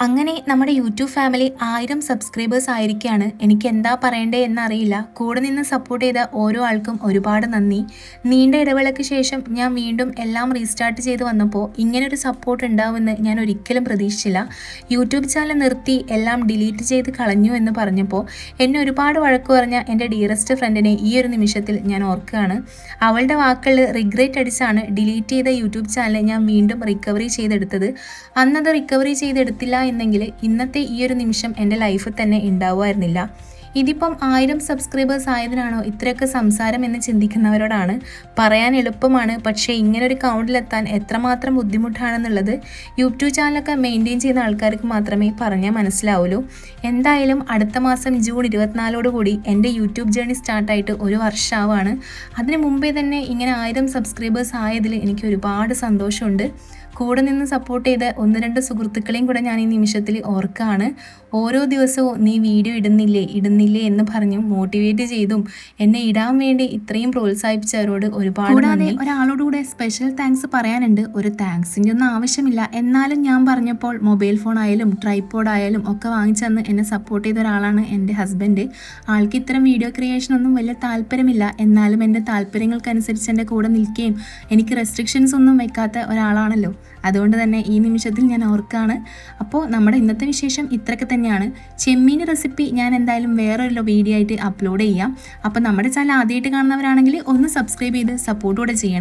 അങ്ങനെ നമ്മുടെ YouTube family 1000 subscribers ആയിരിക്കുകയാണ്. എനിക്ക് എന്താ പറയണ്ടേ എന്നറിയില്ല. കൂടെ നിന്ന് സപ്പോർട്ട് ചെയ്ത ഓരോ ആൾക്കും ഒരുപാട് നന്ദി. നീണ്ട ഇടവേളയ്ക്ക് ശേഷം ഞാൻ വീണ്ടും എല്ലാം റീസ്റ്റാർട്ട് ചെയ്ത് വന്നപ്പോൾ ഇങ്ങനൊരു സപ്പോർട്ട് ഉണ്ടാവുമെന്ന് ഞാൻ ഒരിക്കലും പ്രതീക്ഷിച്ചില്ല. യൂട്യൂബ് ചാനൽ നിർത്തി എല്ലാം ഡിലീറ്റ് ചെയ്ത് കളഞ്ഞു എന്ന് പറഞ്ഞപ്പോൾ എന്നെ ഒരുപാട് വഴക്ക് പറഞ്ഞ എൻ്റെ ഡിയറസ്റ്റ് ഫ്രണ്ടിനെ ഈ ഒരു നിമിഷത്തിൽ ഞാൻ ഓർക്കുകയാണ്. അവളുടെ വാക്കുകളിൽ റിഗ്രറ്റ് അടിച്ചാണ് ഡിലീറ്റ് ചെയ്ത യൂട്യൂബ് ചാനൽ ഞാൻ വീണ്ടും റിക്കവറി ചെയ്തെടുത്തത്. അന്നത് റിക്കവറി ചെയ്തെടുത്തില്ല എന്നെങ്കിൽ ഇന്നത്തെ ഈ ഒരു നിമിഷം എൻ്റെ ലൈഫിൽ തന്നെ ഉണ്ടാവുമായിരുന്നില്ല. ഇതിപ്പം 1000 സബ്സ്ക്രൈബേഴ്സ് ആയതിനാണോ ഇത്രയൊക്കെ സംസാരം എന്ന് ചിന്തിക്കുന്നവരോടാണ്. പറയാൻ എളുപ്പമാണ്, പക്ഷേ ഇങ്ങനൊരു കൗണ്ടിലെത്താൻ എത്രമാത്രം ബുദ്ധിമുട്ടാണെന്നുള്ളത് യൂട്യൂബ് ചാനലൊക്കെ മെയിൻറ്റെയിൻ ചെയ്യുന്ന ആൾക്കാർക്ക് മാത്രമേ പറഞ്ഞാൽ മനസ്സിലാവുള്ളൂ. എന്തായാലും അടുത്ത മാസം ജൂൺ 24 എൻ്റെ യൂട്യൂബ് ജേർണി സ്റ്റാർട്ടായിട്ട് ഒരു വർഷമാവാണ്. അതിന് മുമ്പേ തന്നെ ഇങ്ങനെ 1000 സബ്സ്ക്രൈബേഴ്സ് ആയതിൽ എനിക്ക് ഒരുപാട് സന്തോഷമുണ്ട്. കൂടെ നിന്ന് സപ്പോർട്ട് ചെയ്ത 1-2 സുഹൃത്തുക്കളെയും കൂടെ ഞാൻ ഈ നിമിഷത്തിൽ ഓർക്കുകയാണ്. ഓരോ ദിവസവും നീ വീഡിയോ ഇടുന്നില്ലേ എന്ന് പറഞ്ഞും മോട്ടിവേറ്റ് ചെയ്തും എന്നെ ഇടാൻ വേണ്ടി ഇത്രയും പ്രോത്സാഹിപ്പിച്ചവരോട് ഒരുപാട് നന്ദി. ഒരാളോടുകൂടെ സ്പെഷ്യൽ താങ്ക്സ് പറയാനുണ്ട്. ഒരു താങ്ക്സിൻ്റെ ഒന്നും ആവശ്യമില്ല, എന്നാലും ഞാൻ പറഞ്ഞപ്പോൾ മൊബൈൽ ഫോൺ ആയാലും ട്രൈപോഡ് ആയാലും ഒക്കെ വാങ്ങിച്ചെന്ന് എന്നെ സപ്പോർട്ട് ചെയ്ത ഒരാളാണ് എൻ്റെ ഹസ്ബൻഡ്. ആൾക്ക് ഇത്തരം വീഡിയോ ക്രിയേഷൻ ഒന്നും വലിയ താല്പര്യമില്ല, എന്നാലും എൻ്റെ താല്പര്യങ്ങൾക്കനുസരിച്ച് എൻ്റെ കൂടെ നിൽക്കുകയും എനിക്ക് റെസ്ട്രിക്ഷൻസ് ഒന്നും വെക്കാത്ത ഒരാളാണല്ലോ. അതുകൊണ്ട് തന്നെ ഈ നിമിഷത്തിൽ ഞാൻ ഓർക്കാണ്. അപ്പോൾ നമ്മുടെ ഇന്നത്തെ വിശേഷം ഇത്രയൊക്കെ തന്നെയാണ്. ചെമ്മീൻ റെസിപ്പി ഞാൻ എന്തായാലും വേറൊരു വീഡിയോ ആയിട്ട് അപ്ലോഡ് ചെയ്യാം. അപ്പോൾ നമ്മുടെ ചാനൽ ആദ്യമായിട്ട് കാണുന്നവരാണെങ്കിൽ ഒന്ന് സബ്സ്ക്രൈബ് ചെയ്ത് സപ്പോർട്ട് കൂടെ ചെയ്യണേ.